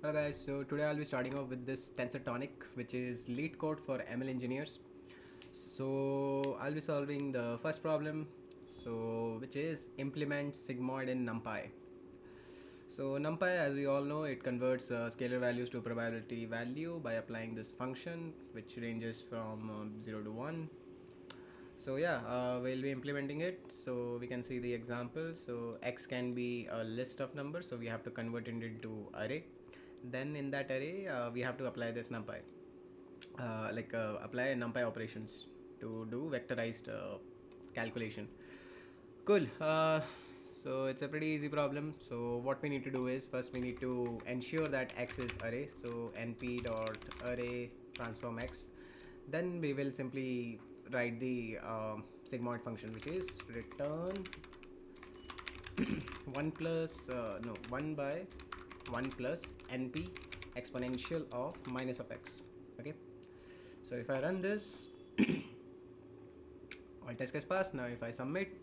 Hello guys, so today I'll be starting off with this TensorTonic, which is lead code for ML engineers. So I'll be solving the first problem, which is implement Sigmoid in NumPy. So NumPy, as we all know, it converts scalar values to probability value by applying this function, which ranges from 0 to 1. So yeah, we'll be implementing it. So we can see the example. So x can be a list of numbers, so we have to convert it into array. Then in that array, we have to apply this NumPy, apply NumPy operations to do vectorized calculation. Cool. So it's a pretty easy problem. So what we need to do is first we need to ensure that x is array. So np dot array transform x. Then we will simply write the sigmoid function, which is return 1 by 1 plus np exponential of minus of x. Okay, so if I run this, all test case pass. Now if I submit,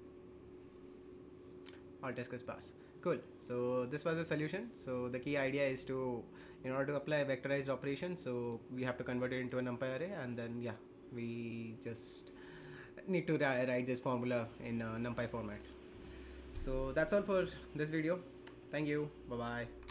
all test case pass. Cool. So this was the solution. So the key idea is to, in order to apply vectorized operation, so we have to convert it into a NumPy array, and then yeah, we just need to write this formula in NumPy format. So that's all for this video. Thank you. Bye bye.